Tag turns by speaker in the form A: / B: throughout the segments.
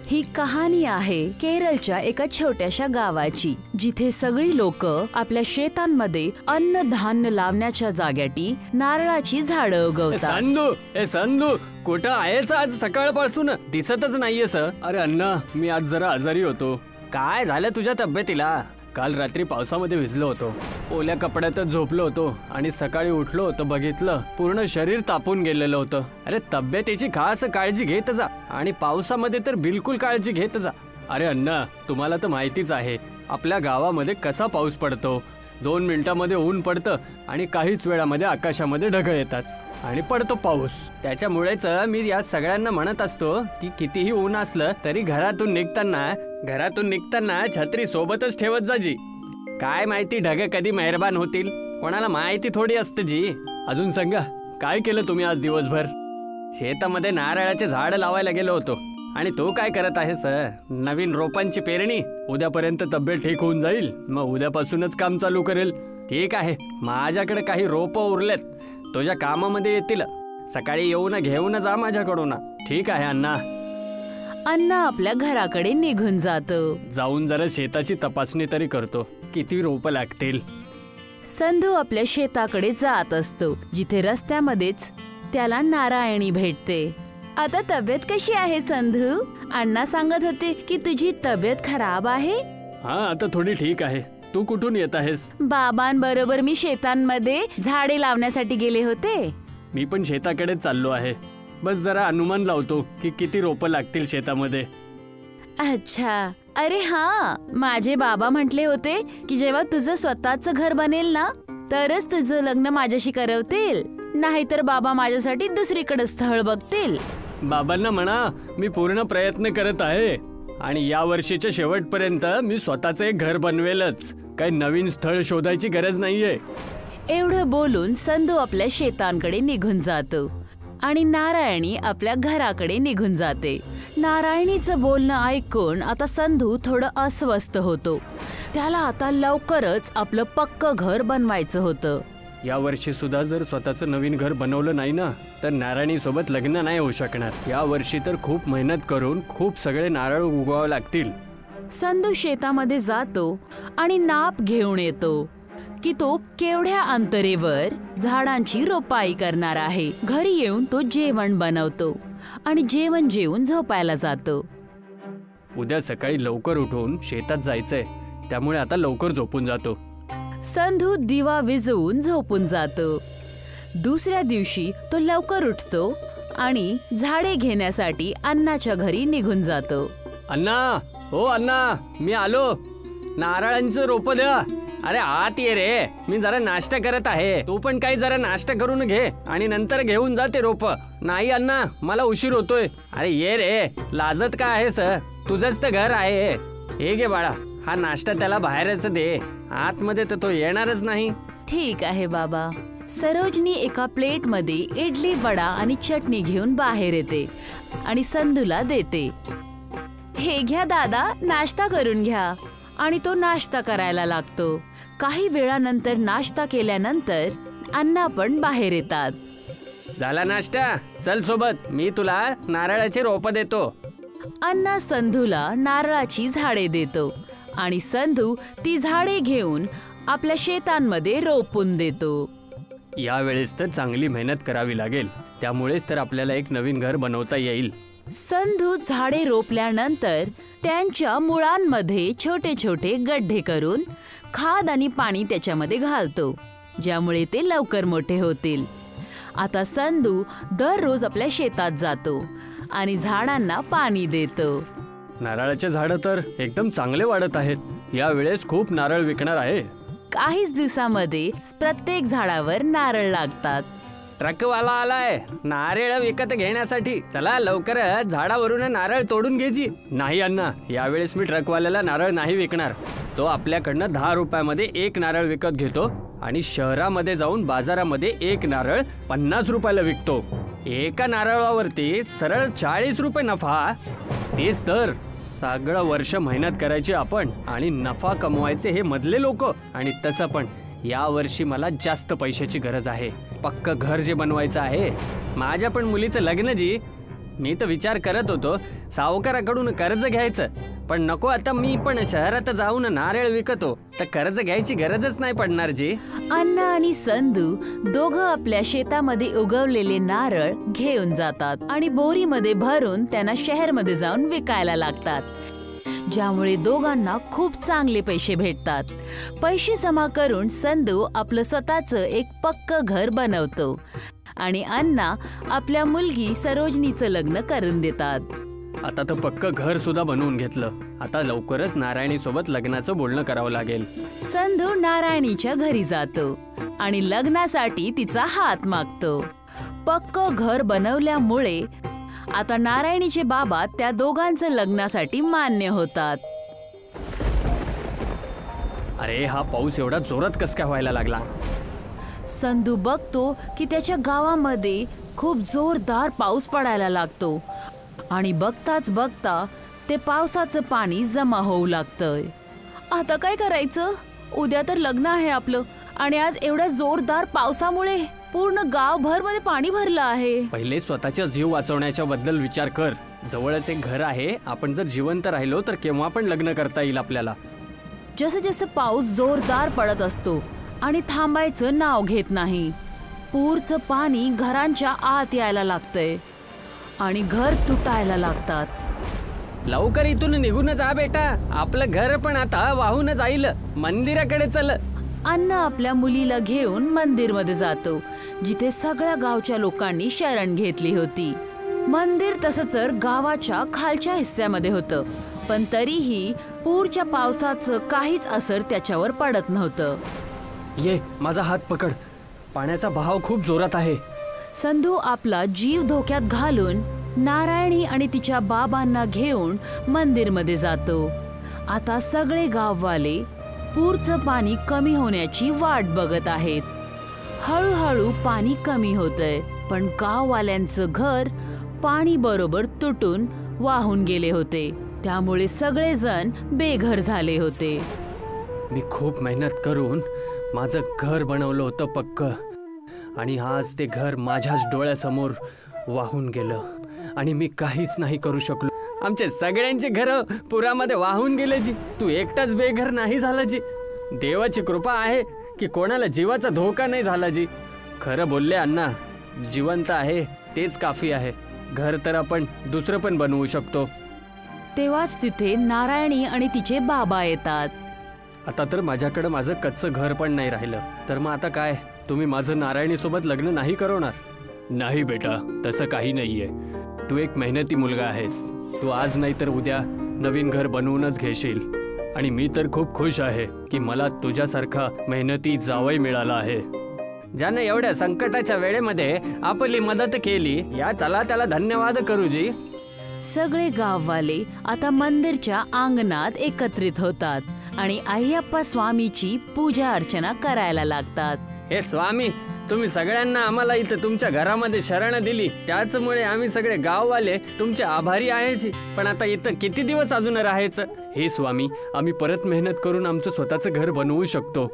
A: ही कहाणी आहे केरळच्या एका छोट्याशा गावाची, जिथे सगळी लोक आपल्या शेतांमध्ये अन्नधान्य लावण्याच्या जाग्याटी नारळाची झाडं उगवतात.
B: संधू कुठं आहेस आज? सकाळपासून दिसतच नाहीयेस. अरे अण्णा, मी आज जरा आजारी होतो. काय झालं तुझ्या तब्येतीला? काल रात्री पावसामध्ये भिजलो होतो, ओल्या कपड्यातच झोपलो होतो आणि सकाळी उठलो होतो, बघितलं पूर्ण शरीर तापून गेलेलं होतं. अरे तब्येतीची खास काळजी घेत जा आणि पावसामध्ये तर बिलकुल काळजी घेत जा. अरे अण्णा, तुम्हाला तर माहितीच आहे आपल्या गावामध्ये कसा पाऊस पडतो. 2 मिनिटांमध्ये ऊन पडतं आणि काहीच वेळामध्ये आकाशामध्ये ढग येतात आणि पडतो पाऊस. त्याच्यामुळेच मी या सगळ्यांना म्हणत असतो की कितीही ऊन असलं तरी घरातून निघताना छत्री सोबतच ठेवत जा जी. काय माहिती ढग कधी मेहरबान होतील, कोणाला माहिती थोडी असते जी. अजून सांगा, काय केलं तुम्ही आज दिवसभर? शेतामध्ये नारळाचे झाड लावायला गेलो होतो. आणि तू काय करत आहेस? नवीन रोपांची पेरणी. उद्यापर्यंत तब्येत ठीक होऊन जाईल, मग उद्यापासूनच काम चालू करेल. ठीक आहे, माझ्याकडे काही रोपं उरलेत, तुझ्या कामामध्ये येतील. सकाळी येऊन घेऊन जा माझ्याकडून. ठीक आहे अण्णा.
A: अण्णा आपल्या घराकडे निघून जातो.
B: जाऊन जरा शेताची तपासणी तरी करतो, किती रोपं लागतील.
A: संधू आपल्या शेताकडे जात असतो, जिथे रस्त्यामध्येच त्याला नारायणी भेटते. आता तब्येत कशी आहे संधू? अण्णा सांगत होते की तुझी तब्येत खराब आहे.
B: हा, आता थोडी ठीक आहे. तू कुठून येत आहेस?
A: बाबांबरोबर मी शेतांमध्ये झाडे लावण्यासाठी गेले होते.
B: मी पण शेताकडे चाललो आहे. बस जरा अनुमान लावतो की किती रोपं लागतील शेतामध्ये.
A: अच्छा, अरे हा, माझे बाबा म्हटले होते की जेव्हा तुझं स्वतःचं घर बनेल ना, तरच तुझं लग्न माझ्याशी करवतील, नाहीतर बाबा माझ्यासाठी दुसरीकडे स्थळ बघतील.
B: बाबांना म्हणा मी पूर्ण प्रयत्न करत आहे आणि या वर्षीच्या शेवटपर्यंत मी स्वतःचं एक घर बनवेलच. काही नवीन स्थळ शोधायची गरज नाहीये.
A: एवढं बोलून संधू आपल्या शेतांकडे निघून जातो आणि नारायणी आपल्या घराकडे निघून जाते. नारायणीचं बोलणं ऐकून आता संधू थोडं अस्वस्थ होतो. त्याला आता लवकरच आपलं पक्कं घर बनवायचं होतं.
B: या वर्षी सुद्धा जर स्वतःचं नवीन घर बनवलं नाही ना, तर नारायणी सोबत लग्न नाही होऊ शकणार. या वर्षी तर खूप मेहनत करून खूप सगळे नारळ उगवावे लागतील.
A: संधू शेतामध्ये जातो आणि नाप घेऊन येतो की तो केवढ्या अंतरेवर झाडांची रोपाई करणार आहे. घरी येऊन तो जेवण बनवतो आणि जेवण जेवून झोपायला जातो.
B: उद्या सकाळी लवकर उठून शेतात जायचंय, त्यामुळे आता लवकर झोपून जातो.
A: संधू दिवा विझवून झोपून जातो. दुसऱ्या दिवशी तो लवकर उठतो आणि झाडे घेण्यासाठी अण्णाच्या घरी निघून जातो.
B: अण्णा, हो अण्णा, मी आलो. नारळांचं रोप द्या. अरे आत ये रे, मी जरा नाश्ता करत आहे. तू पण काही जरा नाश्ता करून घे आणि नंतर घेऊन जा ते रोप. नाही अण्णा, मला उशीर होतोय. अरे ये रे, लाजत का आहेस? तुझंच तर घर आहे. हे घे बाळा, हा नाश्ता त्याला बाहेरच दे, आतमध्ये तर तो येणारच नाही.
A: ठीक आहे बाबा. सरोजनी एका प्लेटमध्ये इडली, वडा आणि चटणी घेऊन बाहेर येते आणि संधूला देते. हे घ्या दादा, नाश्ता करून घ्या. आणि तो नाश्ता करायला लागतो. काही वेळानंतर नाश्ता केल्यानंतर अण्णा पण बाहेर येतात.
B: झाला नाश्ता? चल सोबत, मी तुला नारळाचे रोप देतो.
A: अण्णा संधूला नारळाची झाडे देतो आणि संधू ती झाडे घेऊन आपल्या शेतांमध्ये रोपून देतो.
B: यावेळेस तर चांगली मेहनत करावी लागेल, त्यामुळेच तर आपल्याला एक नवीन घर बनवता येईल.
A: संधू झाडे रोपल्यानंतर त्यांच्या मुळांमध्ये छोटे छोटे गड्ढे करून खाद आणि पाणी त्याच्यामध्ये घालतो, ज्यामुळे ते लवकर मोठे होतील. आता संधू दररोज आपल्या शेतात जातो आणि झाडांना पाणी देतो.
B: नारळाचे झाड तर एकदम चांगले वाढत आहेत. यावेळेस खूप नारळ विकणार आहे.
A: काहीच दिवसामध्ये प्रत्येक झाडावर नारळ लागतात.
B: ट्रकवाला आलाय नारळ विकत घेण्यासाठी. चला लवकर झाडावरून नारळ तोडून घ्यायची. नाही अण्णा, यावेळेस मी ट्रकवाल्याला नारळ नाही विकणार. तो आपल्याकडनं 10 रुपयामध्ये एक नारळ विकत घेतो आणि शहरामध्ये जाऊन बाजारामध्ये एक नारळ 50 रुपयाला विकतो. एका नारळावरती सरळ 40 रुपये नफा. तेच तर, सगळं वर्ष मेहनत करायची आपण आणि नफा कमवायचे हे मधले लोक. आणि तसं पण या वर्षी मला जास्त पैशाची गरज आहे. पक्क घर जे बनवायचं आहे. माझ्या पण मुलीचं लग्न जी, मी तर विचार करत होतो सावकाराकडून कर्ज घ्यायचं, पण नको, आता मी पण शहरात जाऊन नारळ विकतो तर कर्ज घ्यायची गरजच नाही पडणार जी.
A: अण्णा आणि संधू दोघं आपल्या शेतामध्ये उगवलेले नारळ घेऊन जातात आणि बोरीमध्ये भरून त्यांना शहरमध्ये जाऊन विकायला लागतात, ज्यामुळे दोघांना खूप चांगले पैसे भेटतात. पैसे जमा करून संधू आपलं स्वतःचं एक पक्क घर बनवतो आणि अण्णा आपल्या मुलगी सरोजनीचं लग्न करून देतात.
B: आता तर पक्क घर सुद्धा बनवून घेतलं. आता लवकरच नारायणी सोबत लग्नाचं बोलणं करावं लागेल.
A: संधू नारायणीच्या घरी जातो आणि लग्नासाठी तिचा हात मागतो. पक्क घर बनवल्यामुळे आता नारायणीचे बाबा त्या दोघांचं लग्नासाठी मान्य होतात.
B: अरे हा पाऊस एवढा जोरात कस काय व्हायला लागला?
A: संधू बघतो की त्याच्या गावामध्ये खूप जोरदार पाऊस पडायला लागतो आणि बघताच बघता ते पावसाचं पाणी जमा होऊ लागतंय. आता काय करायचं? उद्या तर लग्न आहे आपलं आणि आज एवढ्या जोरदार पावसामुळे पूर्ण गावभर मध्ये पाणी भरलं आहे.
B: पहिले स्वतःचा जीव वाचवण्याच्या बद्दल विचार कर. जवळच एक घर आहे, आपण जर जिवंत राहिलो तर केव्हा पण लग्न करता येईल आपल्याला.
A: जसं जसं पाऊस जोरदार पडत असतो आणि थांबायचं नाव घेत नाही, पूरचं पाणी घरांच्या आत यायला लागतंय आणि घर तुटायला लागतात.
B: लवकर इथून निघून जा बेटा, आपलं घर पण आता वाहून जाईल. मंदिराकडे चल.
A: अण्णा आपल्या मुलीला घेऊन मंदिरमध्ये जातो, जिथे सगळ्या गावच्या लोकांनी शरण घेतली होती. मंदिर तसं तर गावाच्या खालच्या हिस्स्यामध्ये होतं, पण तरीही पूरच्या पावसाचं काहीच असर त्याच्यावर पडत नव्हतं.
B: ये, माझा हात पकड. पाण्याचा बहाव खूप जोरात आहे.
A: संधू आपला जीव धोक्यात घालून नारायणी आणि तिच्या बाबांना घेऊन मंदिरमध्ये जातो. आता सगळे गाववाले पूरचं पाणी कमी होण्याची वाट बघत आहेत. हळूहळू पाणी कमी होतंय, पण गाववाल्यांचं घर पाणी बरोबर तुटून वाहून गेले होते, त्यामुळे सगळेजण बेघर झाले होते.
B: मी खूप मेहनत करून माझं घर बनवलं होतं पक्क, आणि आज ते घर माझ्याच डोळ्यासमोर वाहून गेलं आणि मी काहीच नाही करू शकलो. आमचे सगळ्यांचे घर पुरामध्ये वाहून गेले जी. तू एकटाच बेघर नाही झाला जी. देवाची कृपा आहे की कोणाला जीवाचा धोका नाही झाला जी. खरं बोलले अण्णा, जिवंत आहे तेच काफी आहे. घर तर आपण दुसरं पण बनवू शकतो.
A: तेव्हाच तिथे नारायणी आणि तिचे बाबा येतात.
B: आता तर माझ्याकडे माझं कच्चं घर पण नाही राहिलं, तर मग आता काय? तुम्ही माझं नारायणी सोबत लग्न नाही करवणार? नाही बेटा, तसं काही नाहीये. तू एक मेहनती मुलगा आहेस. तू आज नाही तर उद्या नवीन घर बनवूनच घेशील, आणि मी तर खूप खुश आहे की मला तुझ्यासारखा मेहनती जावई मिळाला आहे, ज्याने एवढ्या संकटाच्या वेळेमध्ये आपली मदत केली. या चला त्याला धन्यवाद करू जी.
A: सगळे गाववाले आता मंदिरच्या अंगणात एकत्रित होतात आणि अय्यप्पा स्वामीची पूजा अर्चना करायला लागतात.
B: हे स्वामी, तुम्ही सगळ्यांना आम्हाला इथं तुमच्या घरामध्ये शरण दिली, त्याचमुळे आम्ही सगळे गाववाले तुमचे आभारी आहे. पण आता इथं किती दिवस अजून राहायचं? हे स्वामी, आम्ही परत मेहनत करून आमचं स्वतःचं घर बनवू शकतो,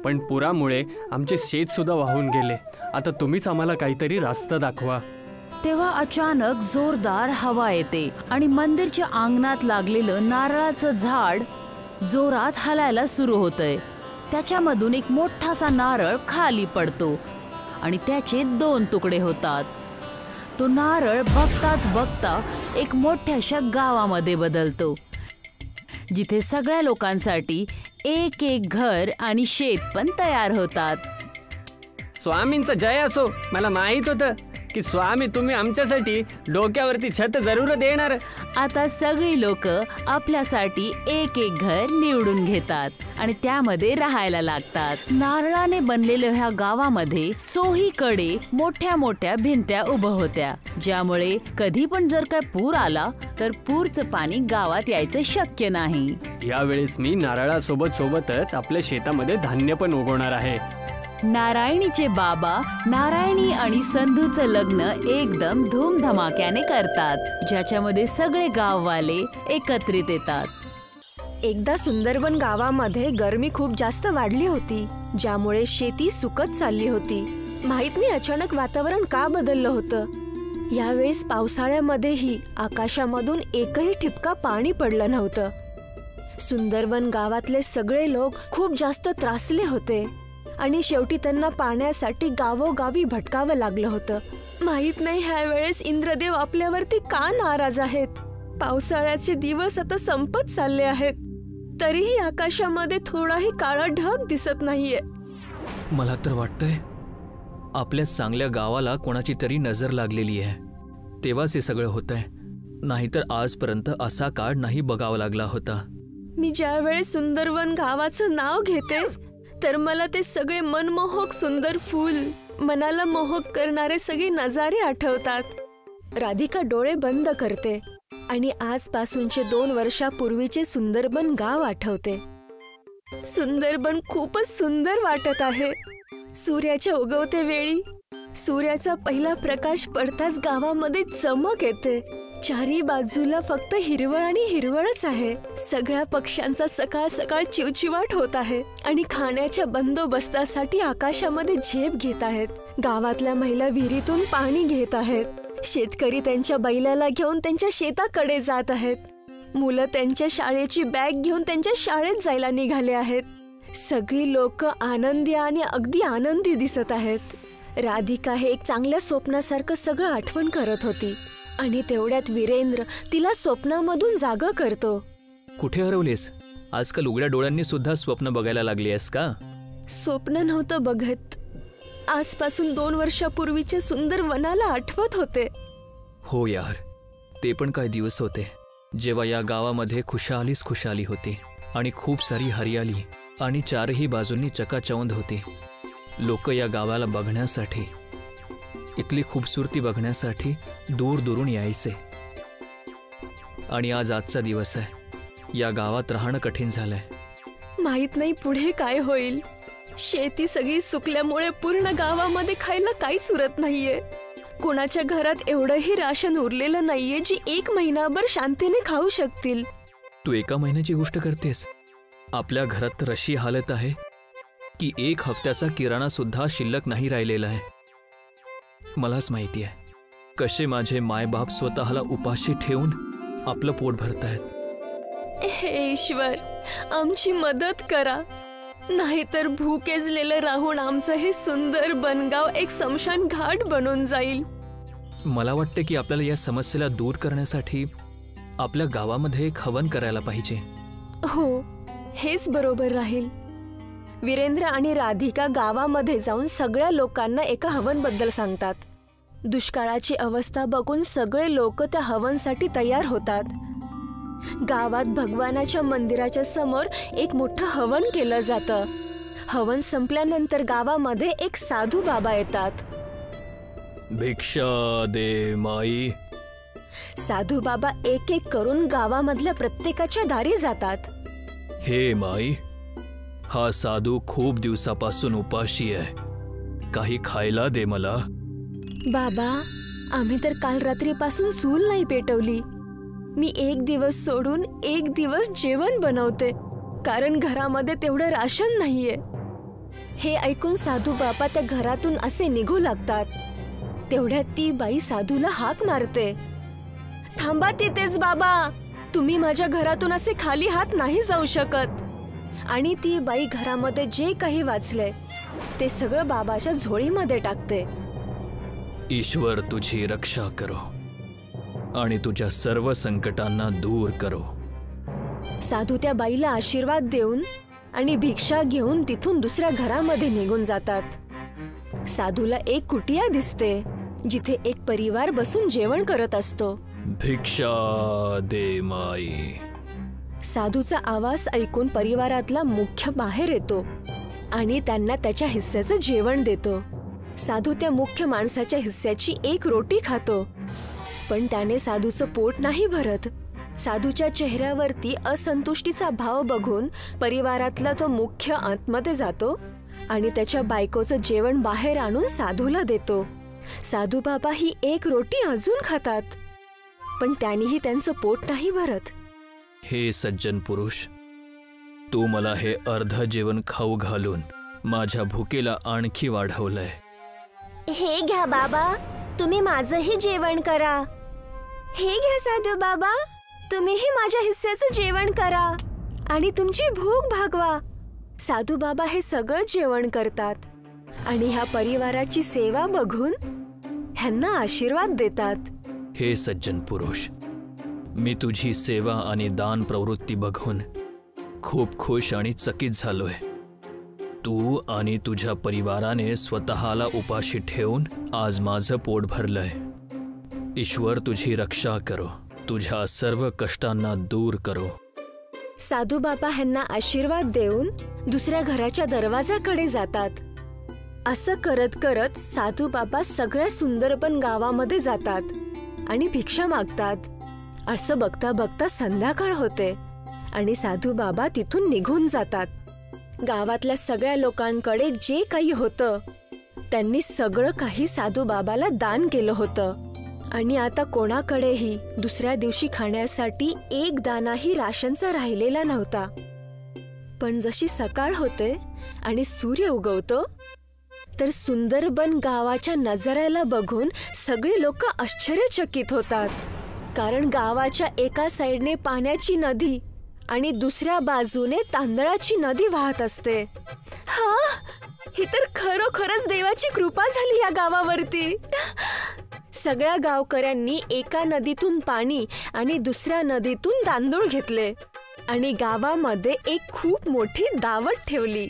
B: पण पुरामुळे आमचे शेत सुद्धा वाहून गेले. आता तुम्हीच आम्हाला काहीतरी रास्ता दाखवा.
A: तेव्हा अचानक जोरदार हवा येते आणि मंदिरच्या अंगणात लागलेलं नारळाचं झाड जोरात हलायला सुरू होतंय. त्याच्यामधून एक मोठासा नारळ खाली पडतो आणि त्याचे 2 तुकडे होतात. तो नारळ बघताच बघता एक मोठ्याशा गावामध्ये बदलतो, जिथे सगळ्या लोकांसाठी एक एक घर आणि शेत पण तयार होतात.
B: स्वामींचं जय असो. मला माहित होतं की स्वामी तुम्ही आमच्यासाठी डोक्यावरती छत जरूर देणार.
A: आता सगळी लोक आपल्यासाठी एक एक घर निवडून घेतात आणि त्यामध्ये राहायला लागतात. नारळाने बनलेल्या ह्या गावामध्ये चोहीकडे मोठ्या मोठ्या भिंत्या उभ्या होत्या, ज्यामुळे कधी पण जर काय पूर आला तर पूरचं पाणी गावात यायचं शक्य नाही.
B: यावेळेस मी नारळासोबत सोबतच आपल्या शेतामध्ये धान्य पण उगवणार आहे.
A: नारायणीचे बाबा नारायणी आणि संधूचं लग्न एकदम धूमधमाक्याने करतात, ज्याच्यामध्ये सगळे गाववाले एकत्रित येतात.
C: एकदा सुंदरबन गावामध्ये गरमी खूप जास्त वाढली होती, ज्यामुळे शेती सुकत चालली होती. माहित नाही अचानक वातावरण का बदललं होतं. यावेळेस पावसाळ्यामध्येही आकाशामधून एकही ठिपका पाणी पडलं नव्हतं. सुंदरवन गावातले सगळे लोक खूप जास्त त्रासले होते आणि शेवटी त्यांना पाण्यासाठी गावोगावी भटकावं लागलं होतं. माहित नाही ह्या वेळेस इंद्रदेव आपल्यावरती का नाराज आहेत. पावसाळ्याचे दिवस आता संपत चालले आहेत, तरीही आकाशामध्ये थोडाही काळा ढग दिसत नाहीये.
D: मला तर वाटतंय आपल्या चांगल्या गावाला कोणाची तरी नजर लागलेली आहे, तेव्हाच हे सगळं होतंय. नाहीतर आजपर्यंत असा काळ नाही बघावा लागला होता.
C: मी ज्या वेळेस सुंदरवन गावाचं नाव घेते तर मला ते सगळे मनमोहक सुंदर फूल, मनाला मोहक करणारे सगळे नजारे आठवतात. राधिका डोळे बंद करते आणि आजपासूनचे 2 वर्षापूर्वीचे सुंदरबन गाव आठवते. सुंदरबन खूपच सुंदर वाटत आहे. सूर्याच्या उगवते वेळी सूर्याचा पहिला प्रकाश पडताच गावामध्ये चमक येते. चारी बाजूला फक्त हिरवळ आणि हिरवळच आहे. सगळ्या पक्ष्यांचा सकाळ सकाळ चिवचिवाट होत आहे आणि खाण्याच्या बंदोबस्तासाठी आकाशामध्ये झेप घेत आहेत. गावातल्या महिला विहिरीतून पाणी घेत आहेत. शेतकरी त्यांच्या बैलाला घेऊन त्यांच्या शेताकडे जात आहेत. मुलं त्यांच्या शाळेची बॅग घेऊन त्यांच्या शाळेत जायला निघाले आहेत. सगळी लोक आनंदी आणि अगदी आनंदी दिसत आहेत. राधिका हे एक चांगल्या स्वप्नासारखं सगळं आठवण करत होती आणि तेवढ्यात वीरेंद्र तिला स्वप्नामधून जागा करतो.
D: कुठे हरवलीस? आजकाल उघड्या डोळ्यांनी सुद्धा स्वप्न बघायला लागली आहेस का?
C: स्वप्न नव्हतं बघत, आजपासून 2 वर्षापूर्वीचे सुंदर वनाला आठवत होते.
D: हो यार, ते पण काय दिवस होते जेव्हा या गावामध्ये खुशालीच खुशाली होती आणि खूप सारी हरियाली आणि चारही बाजूंनी चकाचौंध होती. लोक या गावाला बघण्यासाठी, इथली खूबसूरती बघण्यासाठी दूर दूरून यायचे. आणि आज आजचा दिवस आहे. या गावात राहणं कठीण झालंय.
C: माहित नाही पुढे काय होईल. शेती सगळी सुकल्यामुळे पूर्ण गावामध्ये खायला काहीच उरत नाहीये. कोणाच्या घरात एवढंही राशन उरलेलं नाहीये जी 1 महिनाभर शांतीने खाऊ शकतील.
D: तू 1 महिन्याची गोष्ट करतेस? आपल्या घरात तर अशी हालत आहे की 1 हफ्त्याचा किराणा सुद्धा शिल्लक नाही राहिलेला आहे. मलाच माहिती आहे कसे माझे मायबाप स्वतःला उपाशी ठेवून आपलं पोट भरतायत.
C: हे ईश्वर, आमची मदत करा, नाहीतर भूकेजलेलं राहून आमचं हे सुंदर बनगाव एक स्मशान घाट बनून जाईल.
D: मला वाटतं की आपल्याला या समस्येला दूर करण्यासाठी आपल्या गावामध्ये एक हवन करायला पाहिजे.
C: हो, हेच बरोबर राहील. वीरेंद्र आणि राधिका गावामध्ये जाऊन सगळ्या लोकांना एका हवनबद्दल सांगतात. दुष्काळाची अवस्था बघून सगळे लोक त्या हवनसाठी तयार होतात. गावात भगवानाच्या मंदिराच्या समोर एक मोठं हवन केलं जातं. हवन संपल्यानंतर गावामध्ये एक साधू बाबा येतात.
D: भिक्षा दे माई.
C: साधू बाबा एक एक करून गावामधल्या प्रत्येकाच्या दारी जातात.
D: हे माई, हा साधू खूप दिवसापासून उपाशी आहे, काही खायला दे मला.
C: बाबा, आम्ही तर काल रात्रीपासून चूल नाही पेटवली. मी 1 दिवस सोडून 1 दिवस जेवण बनवते, कारण घरामध्ये तेवढं राशन नाहीये. हे ऐकून साधू बाबा त्या घरातून असे निघू लागतात. तेवढ्यात ती बाई साधूला हाक मारते. थांबा तिथेच बाबा, तुम्ही माझ्या घरातून असे खाली हात नाही जाऊ शकत. आणि ती बाई घरामध्ये जे काही वाचले ते सगळं बाबाच्या झोळीमध्ये टाकते.
D: ईश्वर तुझी रक्षा करो आणि तुझ्या सर्व संकटांना दूर करो.
C: साधू त्या बाईला आशीर्वाद देऊन आणि भिक्षा घेऊन तिथून दुसऱ्या घरामध्ये निघून जातात. साधूला एक कुटिया दिसते जिथे एक परिवार बसून जेवण करत असतो.
D: भिक्षा दे माई.
C: साधूचा आवाज ऐकून परिवारातला मुख्य बाहेर येतो आणि त्यांना त्याच्या हिस्स्याचं जेवण देतो. साधू त्या मुख्य माणसाच्या हिस्स्याची 1 रोटी खातो, पण त्याने साधूचं पोट नाही भरत. साधूच्या चेहऱ्यावरती असंतुष्टीचा भाव बघून परिवारातला तो मुख्य आतमध्ये जातो आणि त्याच्या बायकोचं जेवण बाहेर आणून साधूला देतो. साधू बाबा ही 1 रोटी अजून खातात, पण त्यांनीही त्यांचं पोट नाही भरत.
D: हे सज्जन पुरुष, तू मला हे अर्ध जेवण खाऊ घालून माझ्या भुकेला आणखी वाढवलंय.
E: हे घ्या बाबा,
C: तुम्ही माझंही जेवण करा. हे घ्या साधू बाबा, तुम्हीही माझ्या हिस्स्याचं जेवण करा आणि तुमची भूक भागवा. साधू बाबा हे सगळं जेवण करतात आणि ह्या परिवाराची सेवा बघून ह्यांना आशीर्वाद देतात.
D: हे सज्जन पुरुष, मी तुझी सेवा आणि दान प्रवृत्ती बघून खूप खुश आणि चकित झालोय. तू आणि तुझ्या परिवाराने स्वतःला उपाशी ठेवून आज माझं पोट भरलंय. ईश्वर तुझी रक्षा करो, तुझ्या सर्व कष्टांना दूर करो.
C: साधू बाबा ह्यांना आशीर्वाद देऊन दुसऱ्या घराच्या दरवाजाकडे जातात. असं करत करत साधू बाबा सगळ्या सुंदरबन गावामध्ये जातात आणि भिक्षा मागतात. असं बघता बघता संध्याकाळ होते आणि साधू बाबा तिथून निघून जातात. गावातल्या सगळ्या लोकांकडे जे काही होतं त्यांनी सगळं काही साधू बाबाला दान केलं होतं आणि आता कोणाकडेही दुसऱ्या दिवशी खाण्यासाठी एक दाणाही राशनचा राहिलेला नव्हता. पण जशी सकाळ होते आणि सूर्य उगवतो तर सुंदरबन गावाच्या नजाऱ्याला बघून सगळे लोक आश्चर्यचकित होतात. कारण गावाच्या एका साईडने पाण्याची नदी आणि दुसऱ्या बाजूने तांदळाची नदी वाहत असते. हा, ही तर खरोखरच देवाची कृपा झाली या गावावरती. सगळ्या गावकऱ्यांनी एका नदीतून पाणी आणि दुसऱ्या नदीतून तांदूळ घेतले आणि गावामध्ये एक खूप मोठी दावत ठेवली.